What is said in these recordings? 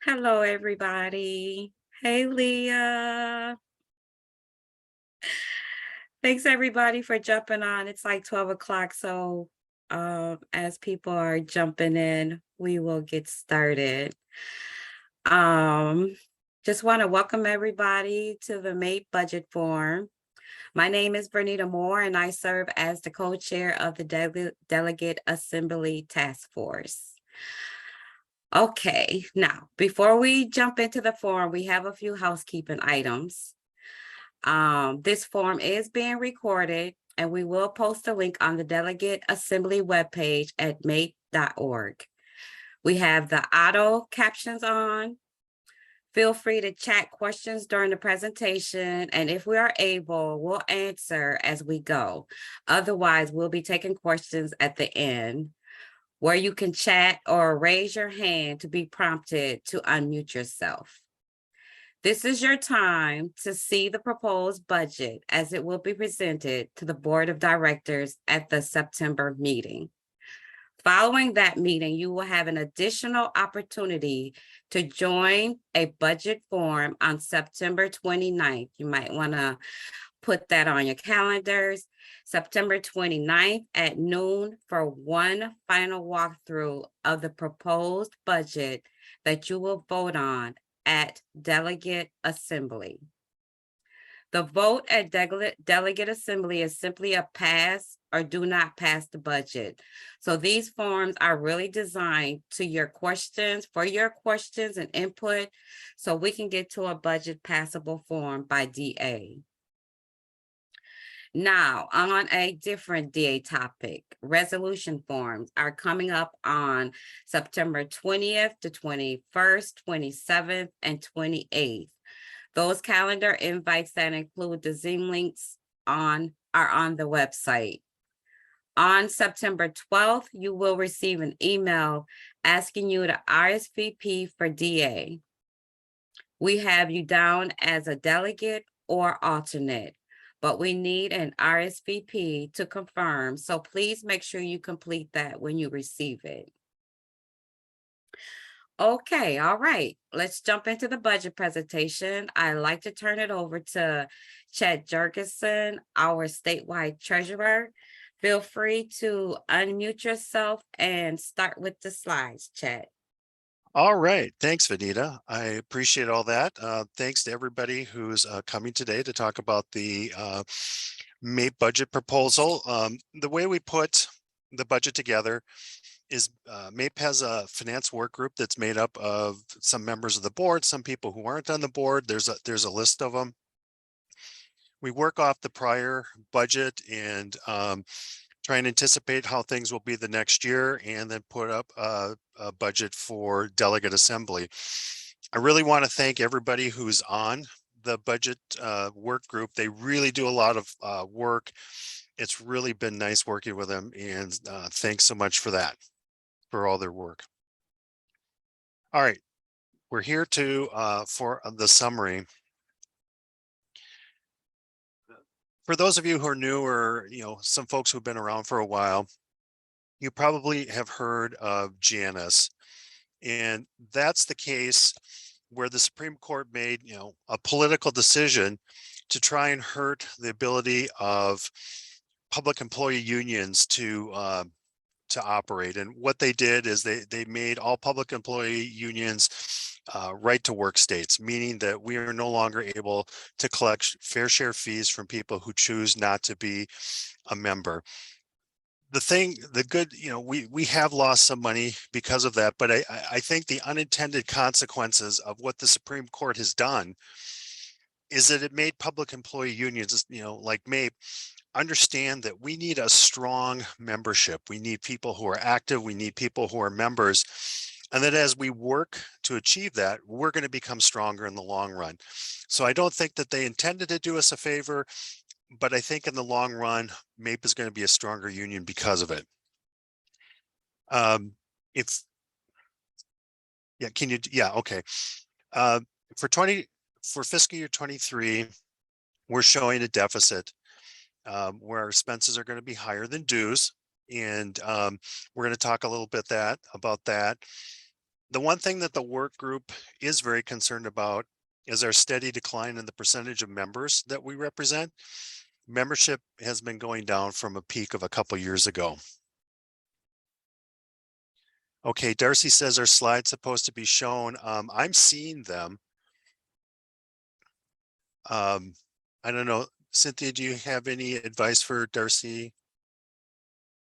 Hello, everybody. Hey, Leah. Thanks, everybody, for jumping on. It's like 12 o'clock, so as people are jumping in, we will get started. Um, just want to welcome everybody to the MAPE Budget Forum. My name is Bernita Moore, and I serve as the co-chair of the Delegate Assembly Task Force. Okay, now, before we jump into the forum, we have a few housekeeping items. This forum is being recorded, and we will post a link on the Delegate Assembly webpage at mape.org. We have the auto captions on. Feel free to chat questions during the presentation, and if we are able, we'll answer as we go. Otherwise, we'll be taking questions at the end, where you can chat or raise your hand to be prompted to unmute yourself. This is your time to see the proposed budget as it will be presented to the Board of Directors at the September meeting. Following that meeting, you will have an additional opportunity to join a budget forum on September 29th. You might want to put that on your calendars. September 29th at noon for one final walkthrough of the proposed budget that you will vote on at Delegate Assembly. The vote at Delegate Assembly is simply a pass or do not pass the budget. So these forms are really designed for your questions and input, so we can get to a budget passable form by DA. Now, on a different DA topic, resolution forms are coming up on September 20th to 21st, 27th, and 28th. Those calendar invites that include the Zoom links are on the website. On September 12th, you will receive an email asking you to RSVP for DA. We have you down as a delegate or alternate, but we need an RSVP to confirm. So please make sure you complete that when you receive it. Okay, all right. Let's jump into the budget presentation. I'd like to turn it over to Chet Jorgenson, our statewide treasurer. Feel free to unmute yourself and start with the slides, Chet. All right. Thanks, Vanita. I appreciate all that. Thanks to everybody who's coming today to talk about the MAPE budget proposal. The way we put the budget together is MAPE has a finance work group that's made up of some members of the board, some people who aren't on the board. There's a list of them. We work off the prior budget and try and anticipate how things will be the next year, and then put up a budget for delegate assembly. I really want to thank everybody who's on the budget work group. They really do a lot of work. It's really been nice working with them, and thanks so much for that, for all their work. All right, we're here for the summary. For those of you who are new, or some folks who've been around for a while, you probably have heard of Janus, and that's the case where the Supreme Court made a political decision to try and hurt the ability of public employee unions to operate. And what they did is they made all public employee unions right to work states, meaning that we are no longer able to collect fair share fees from people who choose not to be a member. We have lost some money because of that, but I think the unintended consequences of what the Supreme Court has done is that it made public employee unions, like MAPE, understand that we need a strong membership. We need people who are active. We need people who are members. And that as we work to achieve that, we're going to become stronger in the long run. So I don't think that they intended to do us a favor, but I think in the long run, MAPE is going to be a stronger union because of it. Okay. For fiscal year 23, we're showing a deficit where our expenses are going to be higher than dues. And we're going to talk a little bit about that. The one thing that the work group is very concerned about is our steady decline in the percentage of members that we represent. Membership has been going down from a peak of a couple years ago. Okay, Darcy says our slide's supposed to be shown. I'm seeing them. I don't know, Cynthia, do you have any advice for Darcy?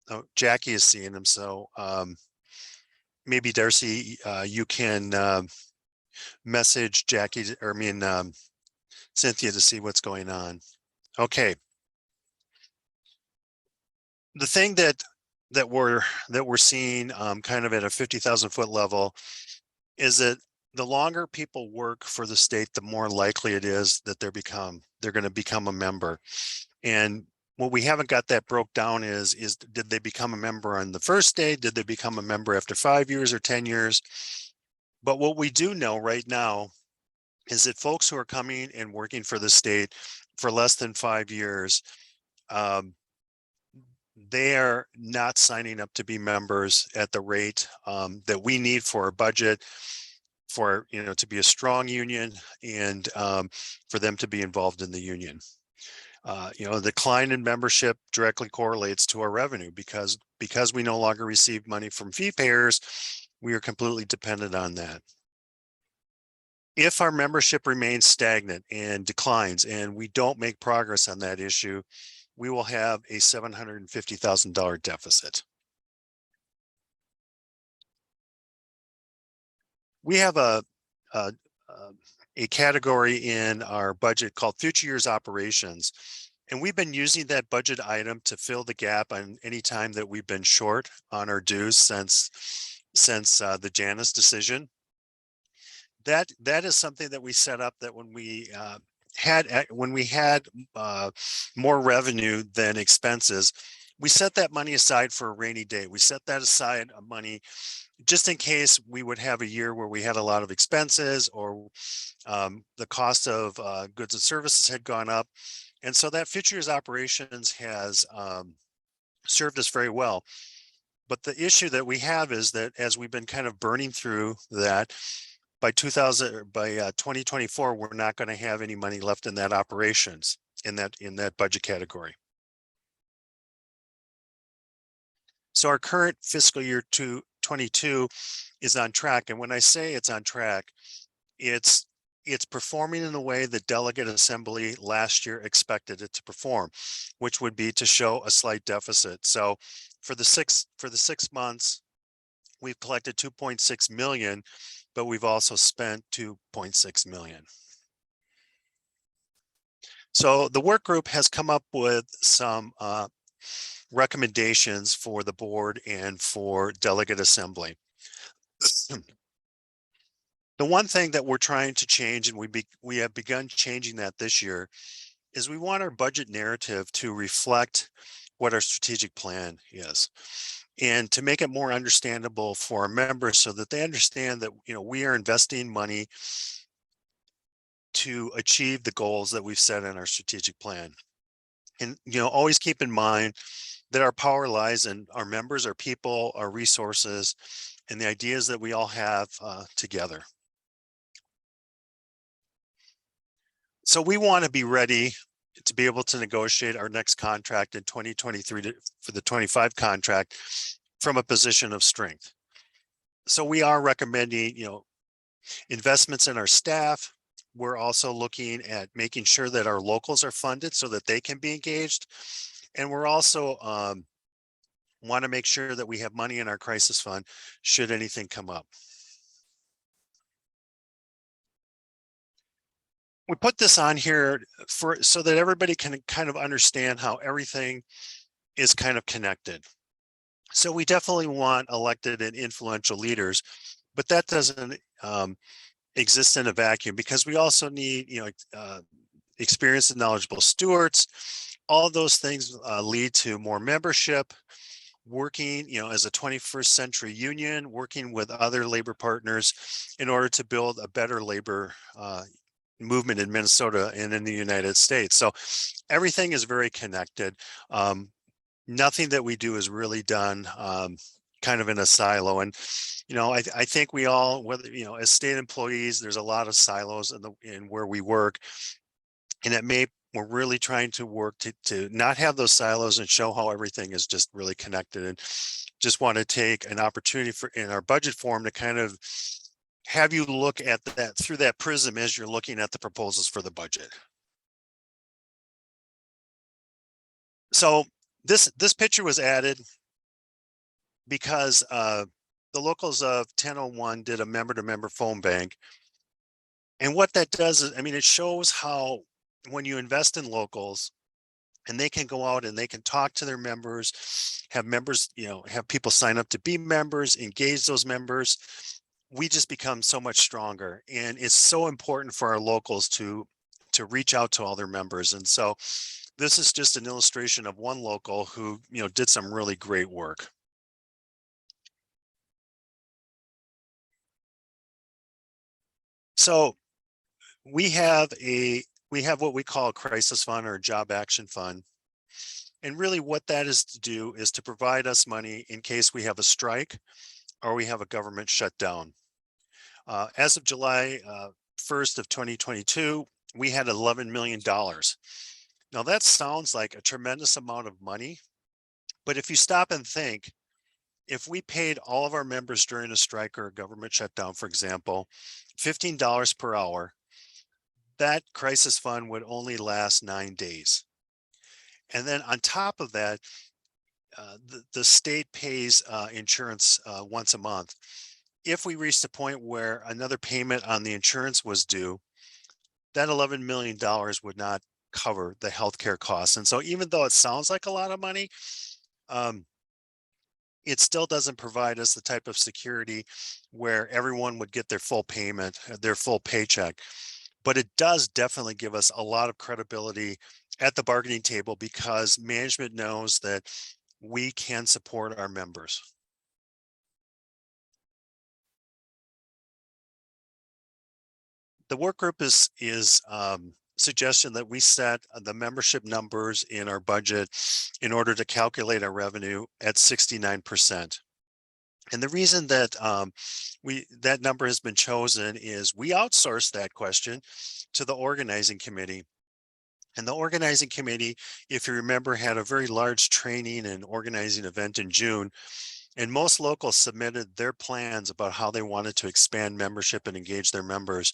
Oh, Jackie is seeing them, so maybe Darcy, you can message Jackie, or Cynthia, to see what's going on. Okay. The thing that we're seeing kind of at a 50,000 foot level is that the longer people work for the state, the more likely it is that they're going to become a member. And what we haven't got that broke down is did they become a member on the first day? Did they become a member after 5 years or 10 years? But what we do know right now is that folks who are coming and working for the state for less than 5 years, they are not signing up to be members at the rate that we need for our budget, for to be a strong union, and for them to be involved in the union. The decline in membership directly correlates to our revenue because we no longer receive money from fee payers. We are completely dependent on that. If our membership remains stagnant and declines and we don't make progress on that issue, we will have a $750,000 deficit. We have a category in our budget called future years operations, and we've been using that budget item to fill the gap on any time that we've been short on our dues since the Janus decision. That is something that we set up, that when we had more revenue than expenses, we set that money aside for a rainy day. We set that aside money just in case we would have a year where we had a lot of expenses, or the cost of goods and services had gone up. And so that future years operations has served us very well. But the issue that we have is that as we've been kind of burning through that, by 2024, we're not going to have any money left in that operations, in that budget category. So our current fiscal year 2022 is on track. And when I say it's on track, it's performing in the way the delegate assembly last year expected it to perform, which would be to show a slight deficit. So for the 6 months, we've collected 2.6 million, but we've also spent 2.6 million. So the work group has come up with some recommendations for the board and for delegate assembly. The one thing that we're trying to change, and we have begun changing that this year, is we want our budget narrative to reflect what our strategic plan is, and to make it more understandable for our members so that they understand that we are investing money to achieve the goals that we've set in our strategic plan. And always keep in mind that our power lies in our members, our people, our resources, and the ideas that we all have together. So we want to be ready to be able to negotiate our next contract in 2023 for the 25 contract from a position of strength. So we are recommending, investments in our staff. We're also looking at making sure that our locals are funded so that they can be engaged. And we're also want to make sure that we have money in our crisis fund should anything come up. We put this on here so that everybody can kind of understand how everything is kind of connected. So we definitely want elected and influential leaders, but that doesn't exist in a vacuum, because we also need, experienced and knowledgeable stewards. All of those things lead to more membership, working, as a 21st century union, working with other labor partners in order to build a better labor movement in Minnesota and in the United States. So everything is very connected. Nothing that we do is really done kind of in a silo. And, I think we all, whether, as state employees, there's a lot of silos in where we work. And at MAPE, we're really trying to work to not have those silos and show how everything is just really connected. And just want to take an opportunity in our budget form to kind of have you look at that through that prism as you're looking at the proposals for the budget. So this picture was added because the locals of 1001 did a member-to-member phone bank. And what that does is, it shows how when you invest in locals and they can go out and they can talk to their members, have members, have people sign up to be members, engage those members, we just become so much stronger. And it's so important for our locals to reach out to all their members. And so this is just an illustration of one local who, did some really great work. So we have what we call a crisis fund or a job action fund. And really what that is to do is to provide us money in case we have a strike or we have a government shutdown. As of July 1st of 2022, we had $11 million. Now that sounds like a tremendous amount of money, but if you stop and think, if we paid all of our members during a strike or a government shutdown, for example, $15 per hour, that crisis fund would only last 9 days. And then on top of that, the state pays insurance once a month. If we reached a point where another payment on the insurance was due, that $11 million would not cover the healthcare costs. And so even though it sounds like a lot of money, it still doesn't provide us the type of security where everyone would get their full payment, their full paycheck. But it does definitely give us a lot of credibility at the bargaining table because management knows that we can support our members. The work group is suggestion that we set the membership numbers in our budget in order to calculate our revenue at 69%. And the reason that that number has been chosen is we outsourced that question to the organizing committee. And the organizing committee, if you remember, had a very large training and organizing event in June. And most locals submitted their plans about how they wanted to expand membership and engage their members.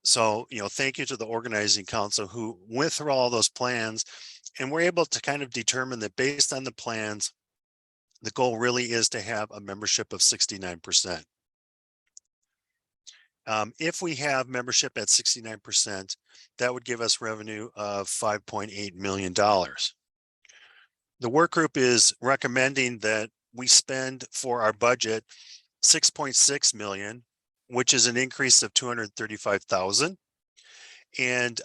So, thank you to the organizing council who went through all those plans and were able to kind of determine that based on the plans, the goal really is to have a membership of 69%. If we have membership at 69%, that would give us revenue of $5.8 million. The work group is recommending that we spend for our budget $6.6 million, which is an increase of $235,000. And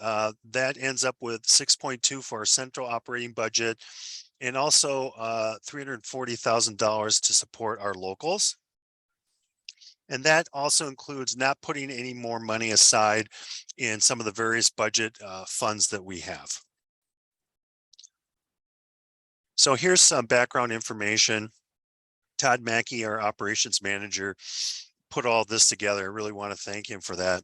that ends up with 6.2 for our central operating budget and also $340,000 to support our locals. And that also includes not putting any more money aside in some of the various budget funds that we have. So here's some background information. Todd Mackey, our operations manager, put all this together. I really want to thank him for that.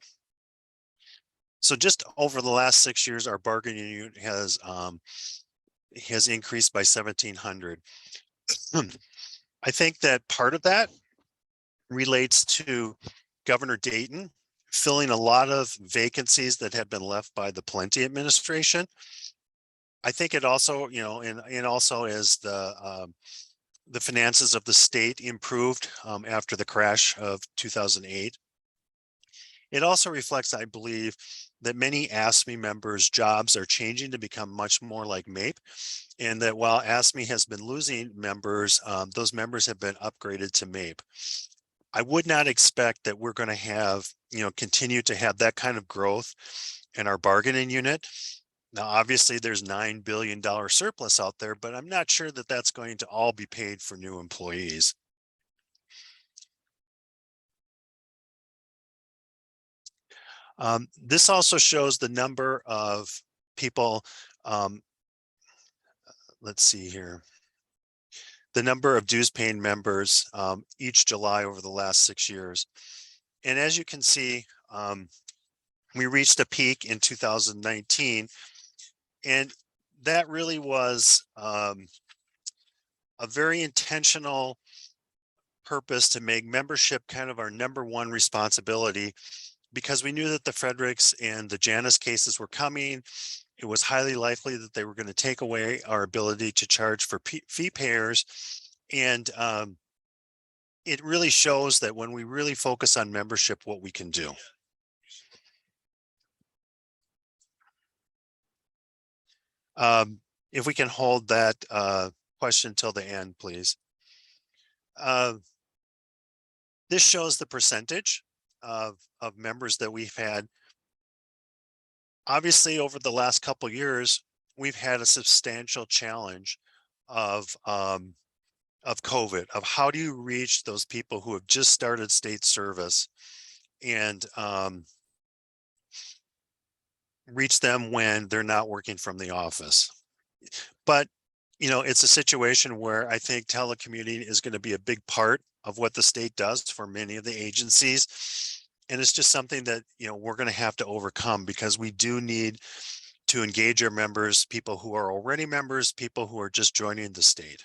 So just over the last 6 years, our bargaining unit has increased by 1,700. I think that part of that relates to Governor Dayton filling a lot of vacancies that had been left by the Plenty administration. I think it also, and also as the finances of the state improved after the crash of 2008. It also reflects, I believe, that many ASME members' jobs are changing to become much more like MAPE, and that while ASME has been losing members, those members have been upgraded to MAPE. I would not expect that we're going to have, continue to have that kind of growth in our bargaining unit. Now, obviously, there's $9 billion surplus out there, but I'm not sure that that's going to all be paid for new employees. This also shows the number of people. Let's see here. the number of dues paying members each July over the last 6 years. And as you can see, we reached a peak in 2019, and that really was a very intentional purpose to make membership kind of our number one responsibility, because we knew that the Fredericks and the Janus cases were coming. It was highly likely that they were going to take away our ability to charge for fee payers. And it really shows that when we really focus on membership, what we can do. If we can hold that question till the end, please. This shows the percentage of members that we've had. Obviously, over the last couple of years, we've had a substantial challenge of COVID, of how do you reach those people who have just started state service and reach them when they're not working from the office. But, you know, it's a situation where I think telecommuting is going to be a big part of what the state does for many of the agencies. And it's just something that, you know, we're going to have to overcome, because we do need to engage our members, people who are already members, people who are just joining the state.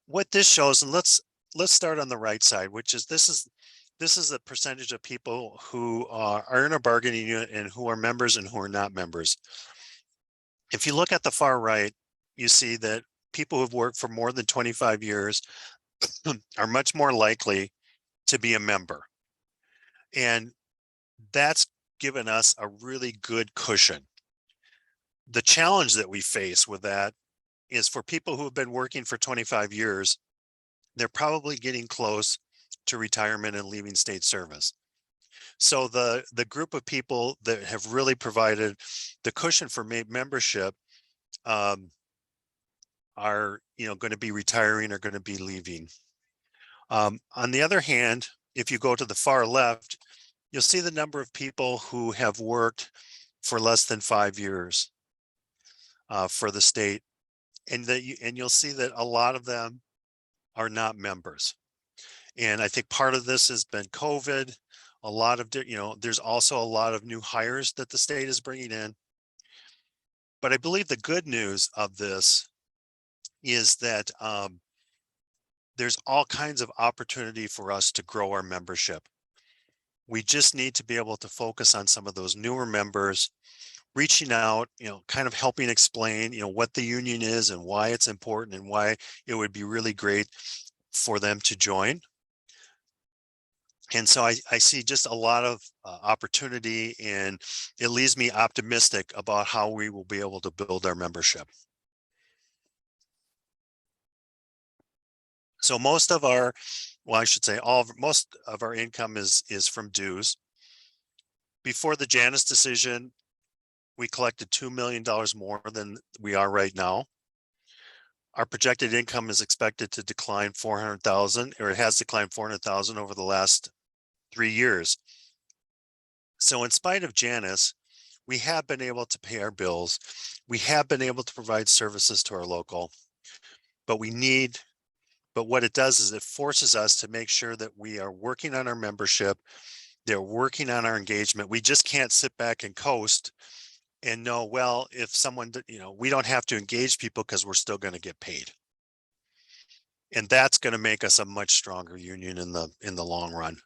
What this shows, and let's start on the right side, which is this is the percentage of people who are in a bargaining unit and who are members and who are not members. If you look at the far right, you see that people who've worked for more than 25 years are much more likely to be a member. And that's given us a really good cushion. The challenge that we face with that is for people who have been working for 25 years, they're probably getting close to retirement and leaving state service. So the group of people that have really provided the cushion for membership are, you know, going to be retiring or going to be leaving. On the other hand, if you go to the far left, you'll see the number of people who have worked for less than 5 years for the state, and you'll see that a lot of them are not members. And I think part of this has been COVID. A lot of, you know, there's also a lot of new hires that the state is bringing in. But I believe the good news of this is that there's all kinds of opportunity for us to grow our membership. We just need to be able to focus on some of those newer members, reaching out, you know, kind of helping explain, you know, what the union is and why it's important and why it would be really great for them to join. And so I see just a lot of opportunity, and it leaves me optimistic about how we will be able to build our membership. So most of our, well, I should say most of our income is from dues. Before the Janus decision, we collected $2 million more than we are right now. Our projected income is expected to decline 400,000, or it has declined 400,000 over the last 3 years. So in spite of Janus, we have been able to pay our bills. We have been able to provide services to our local, but what it does is it forces us to make sure that we are working on our membership. They're working on our engagement. We just can't sit back and coast and know, well, if someone, you know, we don't have to engage people because we're still going to get paid. And that's going to make us a much stronger union in the long run.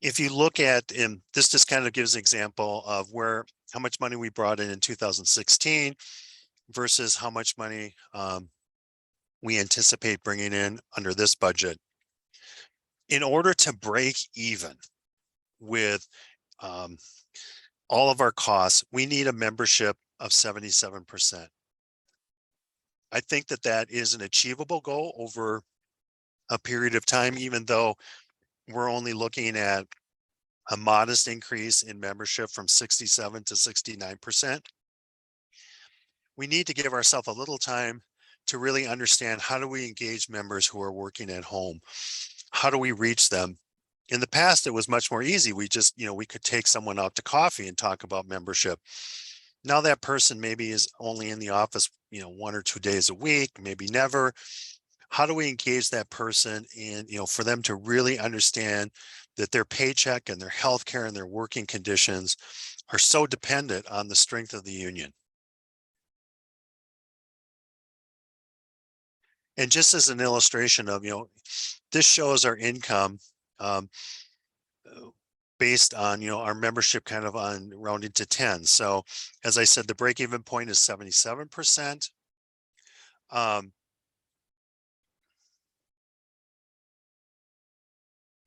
If you look at, and this just kind of gives an example of how much money we brought in 2016 versus how much money we anticipate bringing in under this budget. In order to break even with all of our costs, we need a membership of 77%. I think that that is an achievable goal over a period of time, even though we're only looking at a modest increase in membership from 67 to 69%. We need to give ourselves a little time to really understand, how do we engage members who are working at home? How do we reach them? In the past, it was much more easy. We just, we could take someone out to coffee and talk about membership. Now that person maybe is only in the office, 1 or 2 days a week, maybe never. How do we engage that person in, for them to really understand that their paycheck and their health care and their working conditions are so dependent on the strength of the union? And just as an illustration of, this shows our income based on, our membership kind of on rounding to 10. So as I said, the break even point is 77%.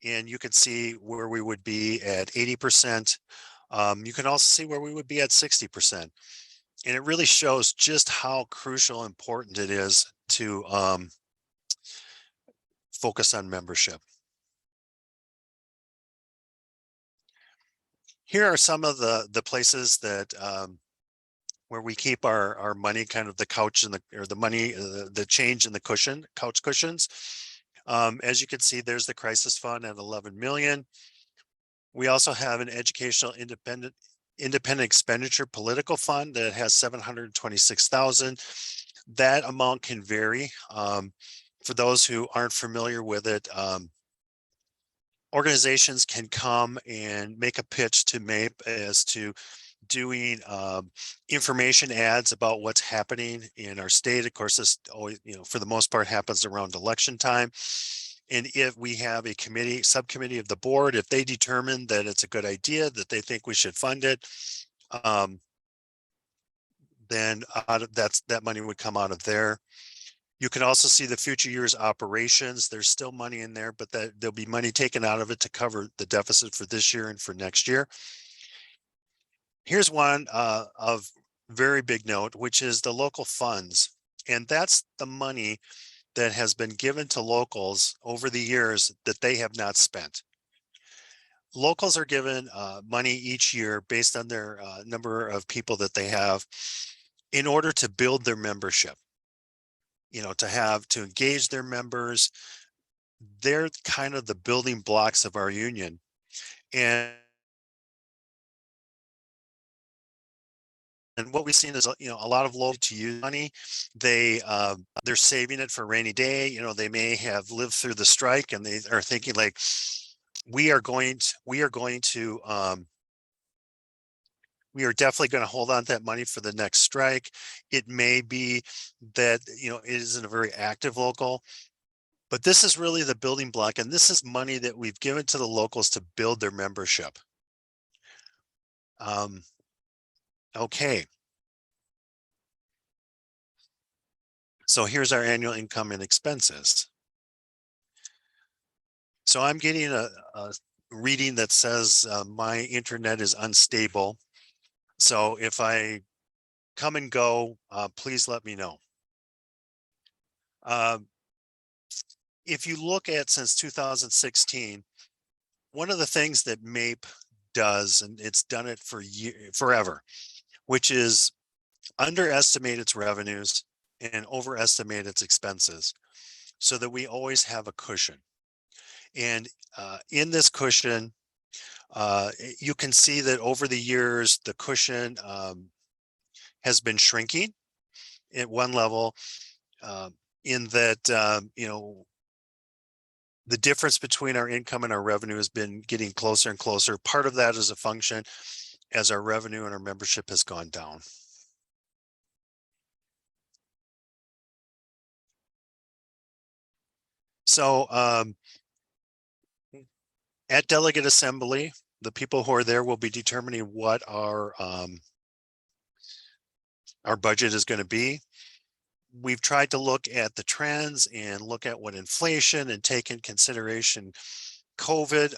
And you can see where we would be at 80%. You can also see where we would be at 60%. And it really shows just how crucial, important it is to focus on membership. Here are some of the places that where we keep our money, kind of the couch and the money, the change in the couch cushions. As you can see, there's the crisis fund at 11 million. We also have an educational independent expenditure political fund that has 726,000. That amount can vary. For those who aren't familiar with it, organizations can come and make a pitch to MAPE as to doing information ads about what's happening in our state. Of course, this always, for the most part, happens around election time. And if we have a subcommittee of the board, if they determine that it's a good idea, that they think we should fund it, then that money would come out of there. You can also see the future years operations. There's still money in there, but there'll be money taken out of it to cover the deficit for this year and for next year. Here's one of very big note, which is the local funds. And that's the money that has been given to locals over the years that they have not spent. Locals are given money each year based on their number of people that they have in order to build their membership, to engage their members. They're kind of the building blocks of our union. And what we've seen is, a lot of local to use money. They're saving it for a rainy day. They may have lived through the strike and they are thinking like, we are definitely going to hold on to that money for the next strike. It may be that, it isn't a very active local, but this is really the building block. And this is money that we've given to the locals to build their membership. Okay. So here's our annual income and expenses. So I'm getting a reading that says my internet is unstable. So if I come and go, please let me know. If you look at since 2016, one of the things that MAPE does, and it's done it for forever, which is underestimate its revenues and overestimate its expenses so that we always have a cushion. And in this cushion, you can see that over the years, the cushion has been shrinking at one level, in that, the difference between our income and our revenue has been getting closer and closer. Part of that is a function as our revenue and our membership has gone down. So at delegate assembly, the people who are there will be determining what our budget is going to be. We've tried to look at the trends and look at what inflation and take in consideration COVID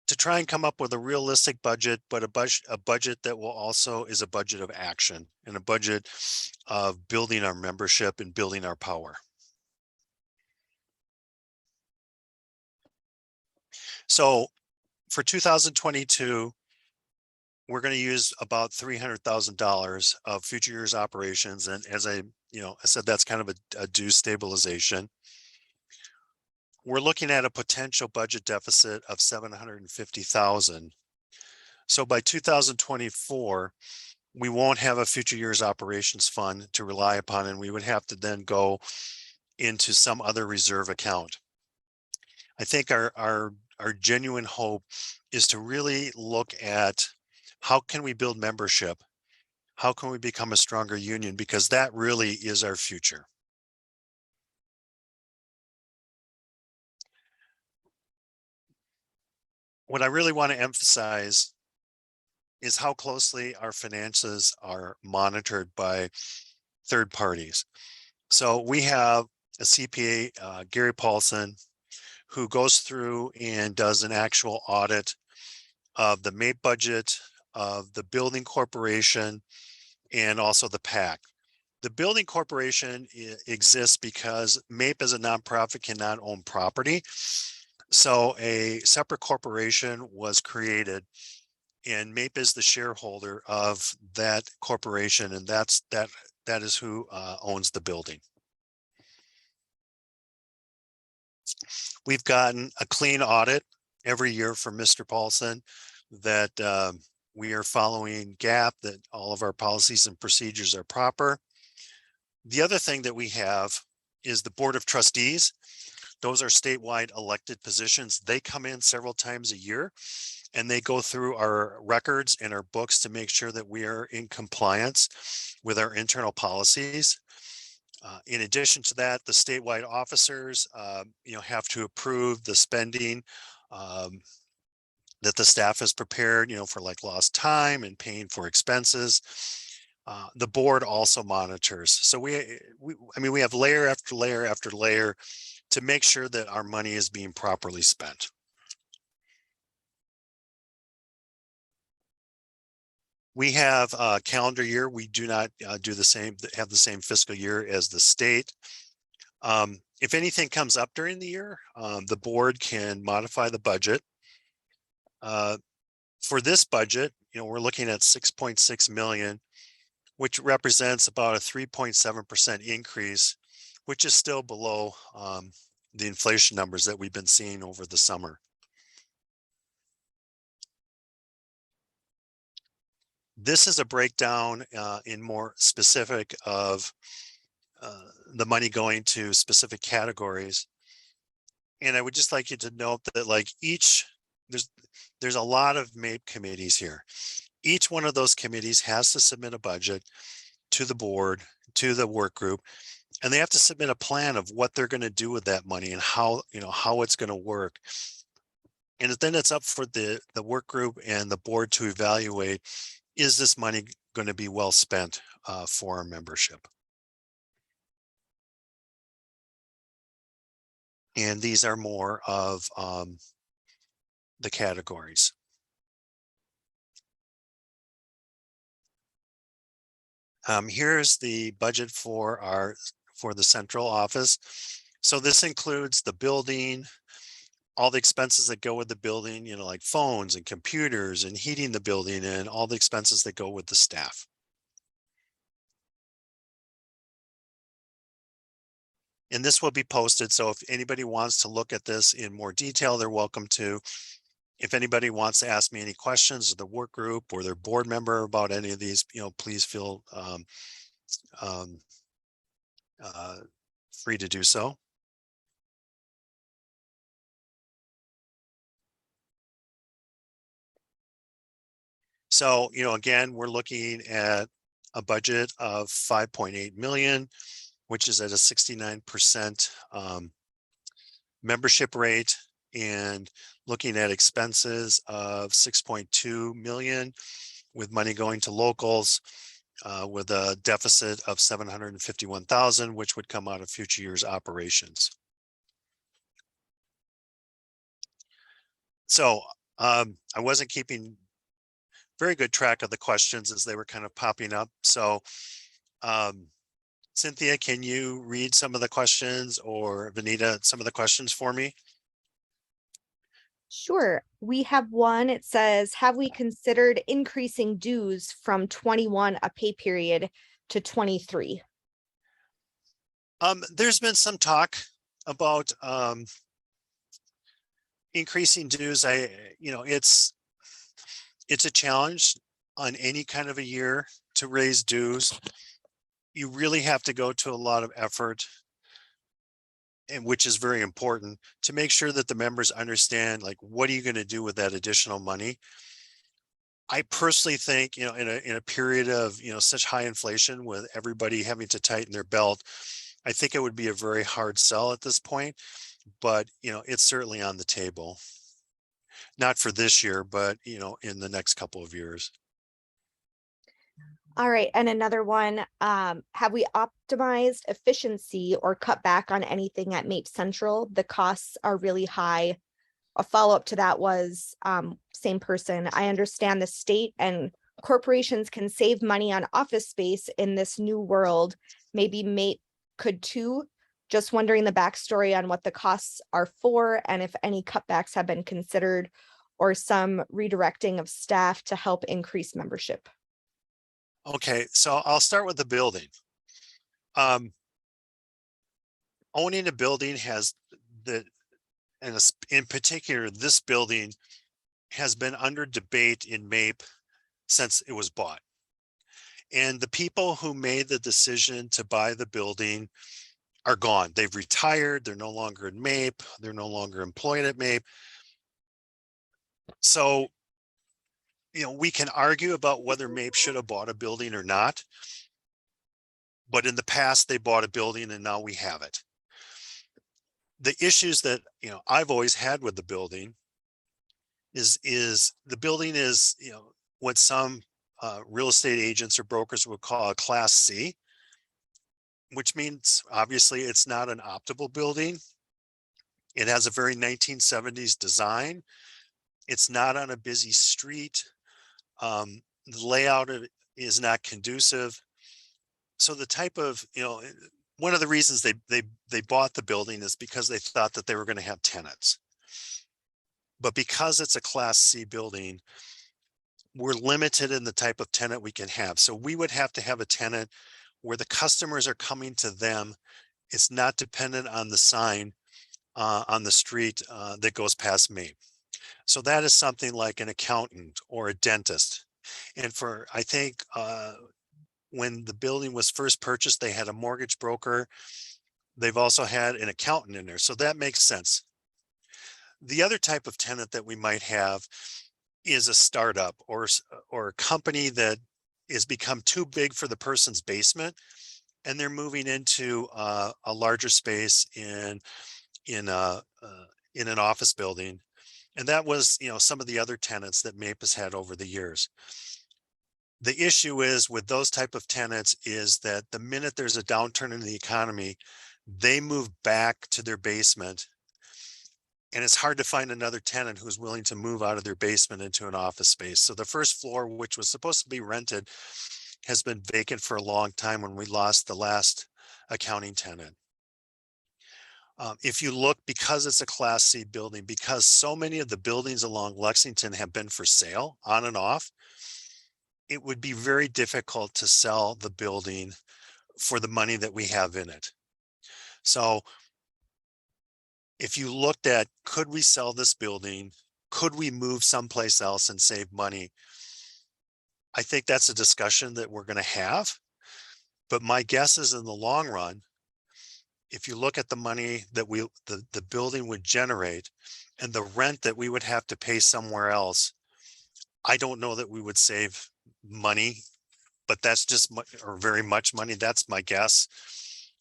to try and come up with a realistic budget, but a budget that will also is a budget of action and a budget of building our membership and building our power. So for 2022, we're going to use about $300,000 of future years operations. And as I said, that's kind of a due stabilization. we're looking at a potential budget deficit of 750,000. So by 2024, we won't have a future years operations fund to rely upon, and we would have to then go into some other reserve account. I think our genuine hope is to really look at how can we build membership? How can we become a stronger union? Because that really is our future. What I really want to emphasize is how closely our finances are monitored by third parties. So we have a CPA, Gary Paulson, who goes through and does an actual audit of the MAPE budget, of the building corporation, and also the PAC. The building corporation exists because MAPE as a nonprofit cannot own property. So a separate corporation was created, and MAPE is the shareholder of that corporation, and that is who owns the building. We've gotten a clean audit every year from Mr. Paulson that we are following GAAP, that all of our policies and procedures are proper. The other thing that we have is the Board of Trustees. Those are statewide elected positions. They come in several times a year and they go through our records and our books to make sure that we are in compliance with our internal policies. In addition to that, the statewide officers, have to approve the spending that the staff has prepared, for like lost time and paying for expenses. The board also monitors. So we have layer after layer after layer to make sure that our money is being properly spent. We have a calendar year. We do not have the same fiscal year as the state. If anything comes up during the year, the board can modify the budget. For this budget, we're looking at 6.6 million, which represents about a 3.7% increase, which is still below the inflation numbers that we've been seeing over the summer. This is a breakdown in more specific of the money going to specific categories. And I would just like you to note that there's a lot of MAPE committees here. Each one of those committees has to submit a budget to the board, to the work group, and they have to submit a plan of what they're going to do with that money and how it's going to work. And then it's up for the work group and the board to evaluate, is this money going to be well spent for our membership? And these are more of the categories. Here's the budget for the central office. So this includes the building, all the expenses that go with the building, like phones and computers and heating the building, and all the expenses that go with the staff. And this will be posted. So if anybody wants to look at this in more detail, they're welcome to. If anybody wants to ask me any questions, the work group or their board member about any of these, please feel free to do so. So, again, we're looking at a budget of 5.8 million, which is at a 69% membership rate, and looking at expenses of 6.2 million with money going to locals, with a deficit of 751,000, which would come out of future years operations. So I wasn't keeping very good track of the questions as they were kind of popping up. So Cynthia, can you read some of the questions, or Vanita, some of the questions for me? Sure. We have one. It says, have we considered increasing dues from 21 a pay period to 23? There's been some talk about increasing dues, it's a challenge on any kind of a year to raise dues. You really have to go to a lot of effort, and which is very important, to make sure that the members understand, like, what are you going to do with that additional money? I personally think, in a period of, such high inflation with everybody having to tighten their belt, I think it would be a very hard sell at this point, but it's certainly on the table. Not for this year, but in the next couple of years. All right, and another one, have we optimized efficiency or cut back on anything at MAPE Central? The costs are really high. A follow-up to that was, same person, I understand the state and corporations can save money on office space in this new world. Maybe MAPE could too. Just wondering the backstory on what the costs are for and if any cutbacks have been considered or some redirecting of staff to help increase membership. Okay, so I'll start with the building. Owning a building has in particular, this building has been under debate in MAPE since it was bought. And the people who made the decision to buy the building are gone. They've retired. They're no longer in MAPE. They're no longer employed at MAPE. So, we can argue about whether MAPE should have bought a building or not. But in the past, they bought a building and now we have it. The issues that, I've always had with the building is the building is, what some real estate agents or brokers would call a Class C, which means obviously it's not an optimal building. It has a very 1970s design. It's not on a busy street. The layout is not conducive. So the type of, one of the reasons they bought the building is because they thought that they were going to have tenants. But because it's a Class C building, we're limited in the type of tenant we can have. So we would have to have a tenant where the customers are coming to them. It's not dependent on the sign on the street that goes past me. So that is something like an accountant or a dentist. And I think when the building was first purchased, they had a mortgage broker. They've also had an accountant in there. So that makes sense. The other type of tenant that we might have is a startup or a company that is become too big for the person's basement, and they're moving into a larger space in an office building. And that was, some of the other tenants that MAPE has had over the years. The issue is with those type of tenants is that the minute there's a downturn in the economy, they move back to their basement. And it's hard to find another tenant who's willing to move out of their basement into an office space. So the first floor, which was supposed to be rented, has been vacant for a long time when we lost the last accounting tenant. If you look, because it's a Class C building, because so many of the buildings along Lexington have been for sale on and off, it would be very difficult to sell the building for the money that we have in it. So if you looked at, could we sell this building? Could we move someplace else and save money? I think that's a discussion that we're going to have. But my guess is in the long run, if you look at the money that the building would generate and the rent that we would have to pay somewhere else, I don't know that we would save money, but that's just or very much money. That's my guess.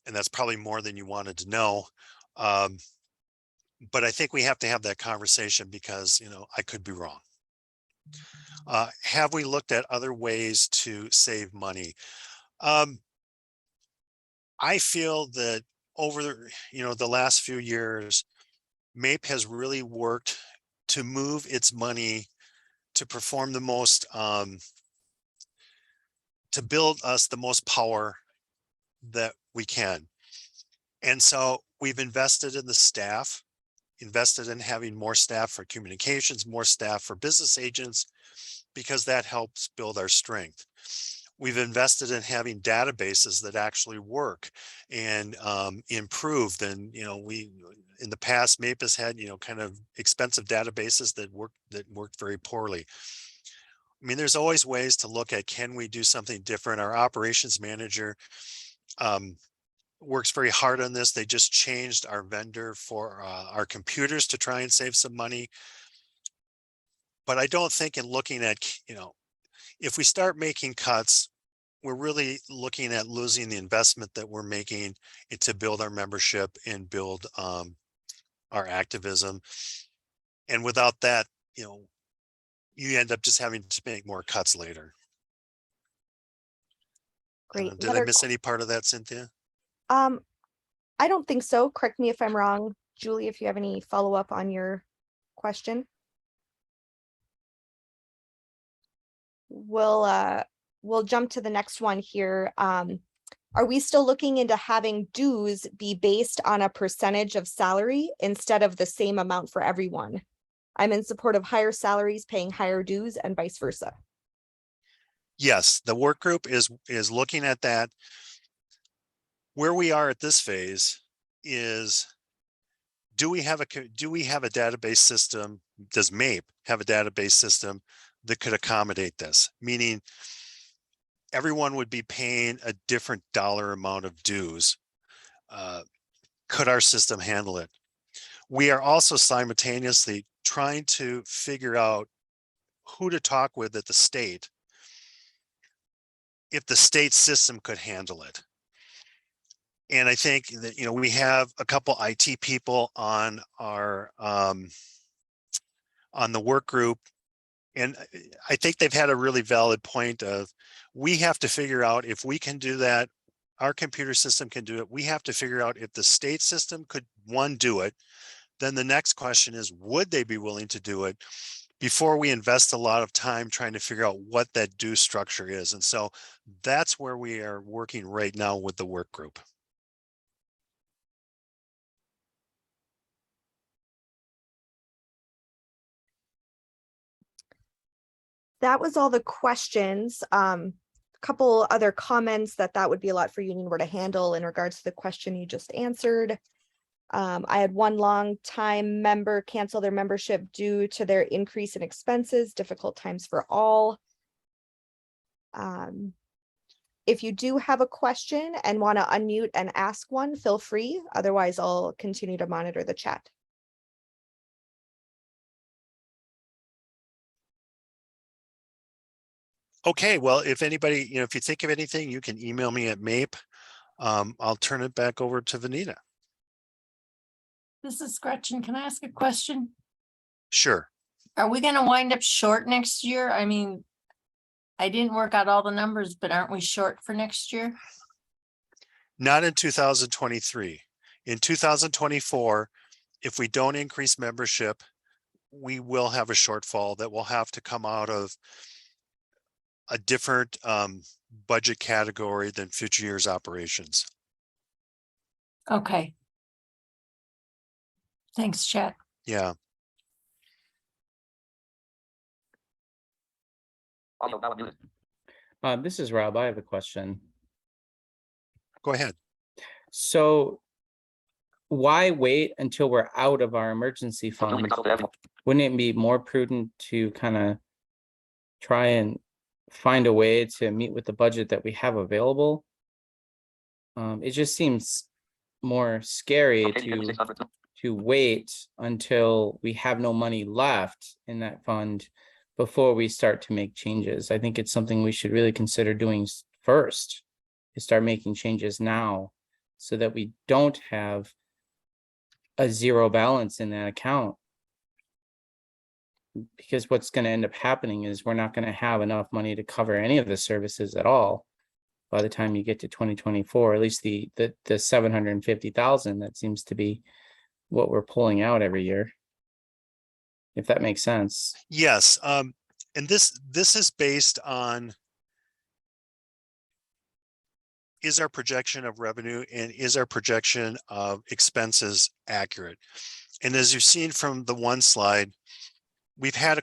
And that's probably more than you wanted to know. But I think we have to have that conversation because, I could be wrong. Have we looked at other ways to save money? I feel that over the last few years, MAPE has really worked to move its money to perform the most, to build us the most power that we can. And so we've invested in the staff, invested in having more staff for communications, more staff for business agents, because that helps build our strength. We've invested in having databases that actually work and improve. Then, we in the past, MAPE has had, kind of expensive databases that worked very poorly. I mean, there's always ways to look at, can we do something different? Our operations manager works very hard on this. They just changed our vendor for our computers to try and save some money. But I don't think in looking at, if we start making cuts, we're really looking at losing the investment that we're making to build our membership and build our activism. And without that, you end up just having to make more cuts later. Great. Did I miss any part of that, Cynthia? I don't think so. Correct me if I'm wrong. Julie, if you have any follow-up on your question. We'll jump to the next one here. Are we still looking into having dues be based on a percentage of salary instead of the same amount for everyone? I'm in support of higher salaries paying higher dues and vice versa. Yes, the work group is looking at that. Where we are at this phase is, do we have a database system? Does MAPE have a database system that could accommodate this? Meaning everyone would be paying a different dollar amount of dues. Could our system handle it? We are also simultaneously trying to figure out who to talk with at the state, if the state system could handle it. And I think that, we have a couple IT people on our, on the work group. And I think they've had a really valid point of, we have to figure out if we can do that. Our computer system can do it. We have to figure out if the state system could, one, do it. Then the next question is, would they be willing to do it before we invest a lot of time trying to figure out what that due structure is? And so that's where we are working right now with the work group. That was all the questions. A couple other comments that would be a lot for Union Board to handle in regards to the question you just answered. I had one long-time member cancel their membership due to their increase in expenses, difficult times for all. If you do have a question and want to unmute and ask one, feel free. Otherwise, I'll continue to monitor the chat. Okay, well, if anybody, if you think of anything, you can email me at MAPE. I'll turn it back over to Vanita. This is Gretchen. Can I ask a question? Sure. Are we going to wind up short next year? I mean, I didn't work out all the numbers, but aren't we short for next year? Not in 2023. In 2024, if we don't increase membership, we will have a shortfall that will have to come out of a different budget category than future years operations. Okay. Thanks, Chet. Yeah. This is Rob. I have a question. Go ahead. So why wait until we're out of our emergency fund? Wouldn't it be more prudent to kind of try and find a way to meet with the budget that we have available? It just seems more scary to wait until we have no money left in that fund before we start to make changes. I think it's something we should really consider doing first, is start making changes now so that we don't have a zero balance in that account. Because what's going to end up happening is we're not going to have enough money to cover any of the services at all by the time you get to 2024, at least the 750,000, that seems to be what we're pulling out every year, if that makes sense. Yes. And this is based on, is our projection of revenue and is our projection of expenses accurate? And as you've seen from the one slide, we've had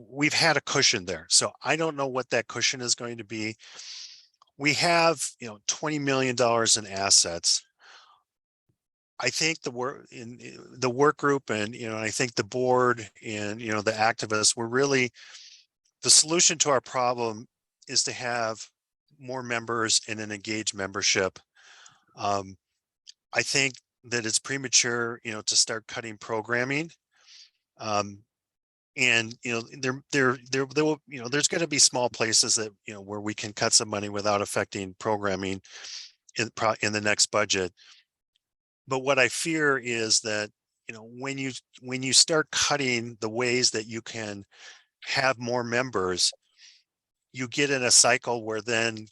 we've had a cushion there. So I don't know what that cushion is going to be. We have, $20 million in assets. I think the work group and, I think the board and, the activists were really, the solution to our problem is to have more members and an engaged membership. I think that it's premature, to start cutting programming. And, there will, there's going to be small places that, where we can cut some money without affecting programming in the next budget. But what I fear is that, when you start cutting the ways that you can have more members, you get in a cycle where then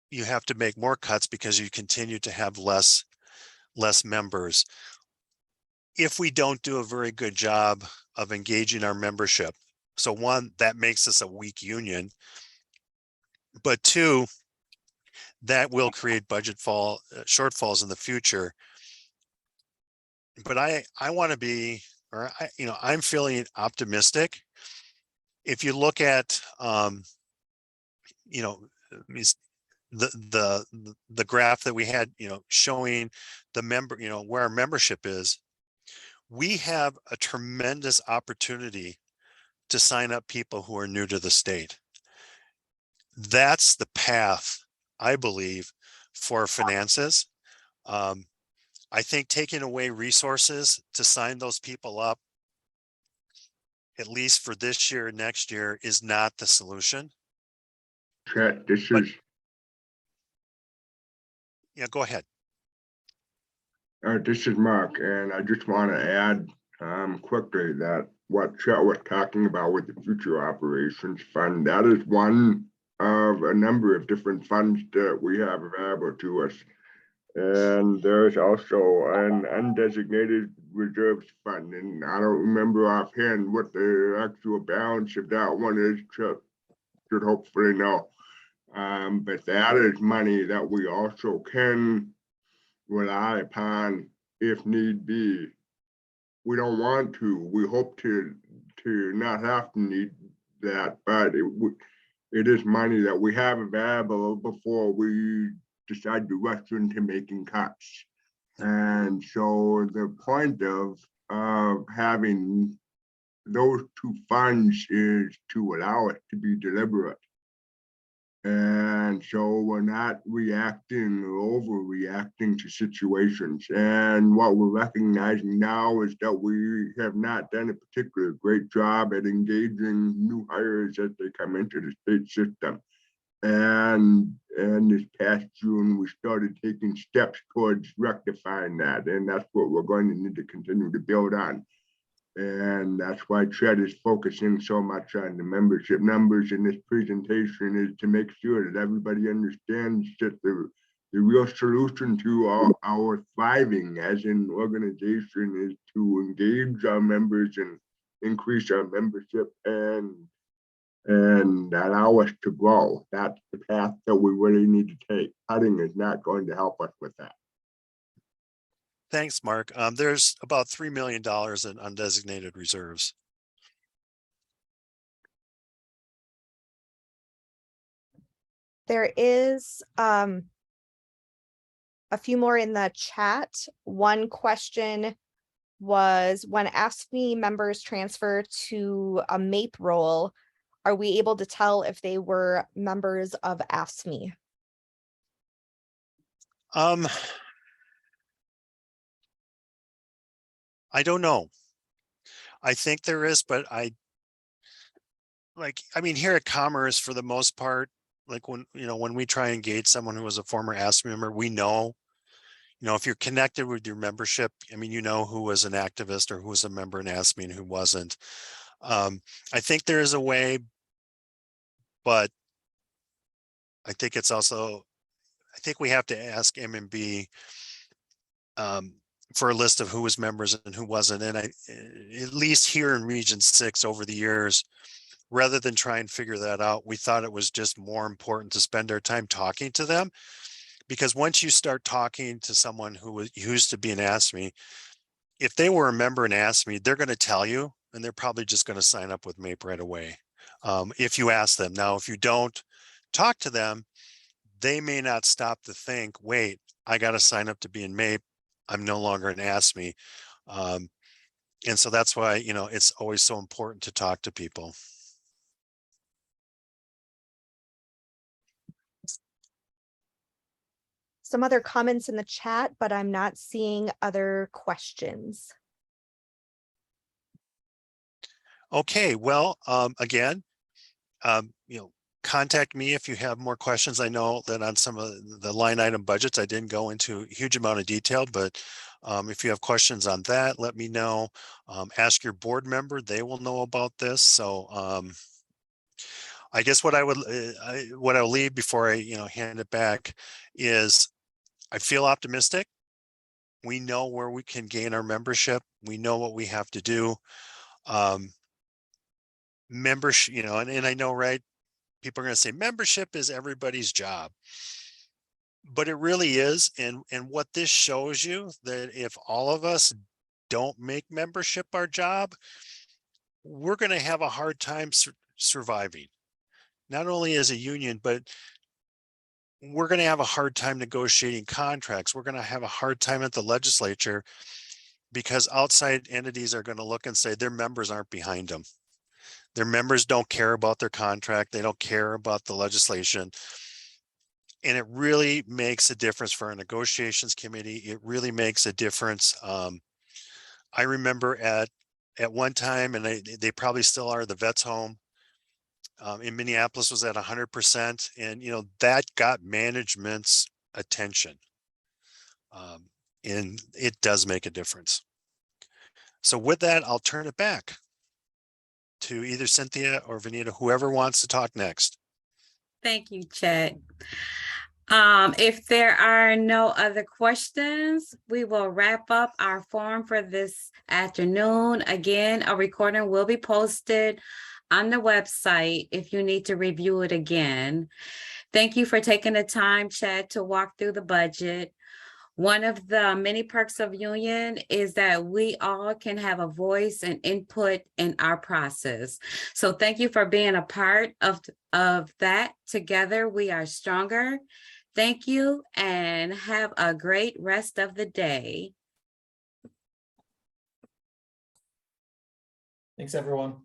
you have to make more cuts because you continue to have less members. If we don't do a very good job of engaging our membership. So one, that makes us a weak union. But two, that will create budget shortfalls in the future. But I want to be, I'm feeling optimistic. If you look at, the graph that we had, showing the member, where our membership is, we have a tremendous opportunity to sign up people who are new to the state. That's the path, I believe, for finances. I think taking away resources to sign those people up, at least for this year, next year, is not the solution. Chet, Go ahead. This is Mark, and I just want to add quickly that what Chet was talking about with the Future Operations Fund, that is one of a number of different funds that we have available to us. And there's also an undesignated reserves fund, and I don't remember offhand what the actual balance of that one is. Chet should hopefully know. But that is money that we also can rely upon if need be. We don't want to. We hope to not have to need that, but it is money that we have available before we decide to rush into making cuts. And so the point of having those two funds is to allow us to be deliberate. And so we're not reacting or overreacting to situations. And what we're recognizing now is that we have not done a particularly great job at engaging new hires as they come into the state system. And this past June, we started taking steps towards rectifying that. And that's what we're going to need to continue to build on. And that's why Chet is focusing so much on the membership numbers in this presentation, is to make sure that everybody understands that the real solution to our thriving as an organization is to engage our members and increase our membership and allow us to grow. That's the path that we really need to take. Cutting is not going to help us with that. Thanks, Mark. There's about $3 million in undesignated reserves. There is a few more in the chat. One question was, when AFSCME members transfer to a MAPE role, are we able to tell if they were members of AFSCME? I don't know. I think there is, but here at Commerce, for the most part, like when we try and engage someone who was a former AFSCME member, we know, if you're connected with your membership, who was an activist or who was a member in AFSCME and who wasn't. I think there is a way, but I think we have to ask MMB for a list of who was members and who wasn't. And at least here in Region 6 over the years, rather than try and figure that out, we thought it was just more important to spend our time talking to them. Because once you start talking to someone who used to be an AFSCME, if they were a member in AFSCME, they're going to tell you, and they're probably just going to sign up with MAPE right away. If you ask them. Now, if you don't talk to them, they may not stop to think, wait, I got to sign up to be in MAPE. I'm no longer an ASME. And so that's why, you know, it's always so important to talk to people. Some other comments in the chat, but I'm not seeing other questions. Okay, well, again, you know, contact me if you have more questions. I know that on some of the line item budgets, I didn't go into a huge amount of detail, but if you have questions on that, let me know. Ask your board member, they will know about this. So I guess what I would, what I'll leave before I, you know, hand it back is I feel optimistic. We know where we can gain our membership. We know what we have to do. Membership, you know, and I know, right? People are going to say membership is everybody's job, but it really is. And what this shows you, that if all of us don't make membership our job, we're going to have a hard time surviving, not only as a union, but we're going to have a hard time negotiating contracts. We're going to have a hard time at the legislature because outside entities are going to look and say their members aren't behind them. Their members don't care about their contract. They don't care about the legislation. And it really makes a difference for our negotiations committee. It really makes a difference. I remember at one time, and they probably still are, the vets home in Minneapolis was at 100%. And, you know, that got management's attention. And it does make a difference. So with that, I'll turn it back to either Cynthia or Vanita, whoever wants to talk next. Thank you, Chet. If there are no other questions, we will wrap up our forum for this afternoon. Again, a recording will be posted on the website if you need to review it again. Thank you for taking the time, Chet, to walk through the budget. One of the many perks of union is that we all can have a voice and input in our process. So thank you for being a part of that. Together, we are stronger. Thank you and have a great rest of the day. Thanks, everyone.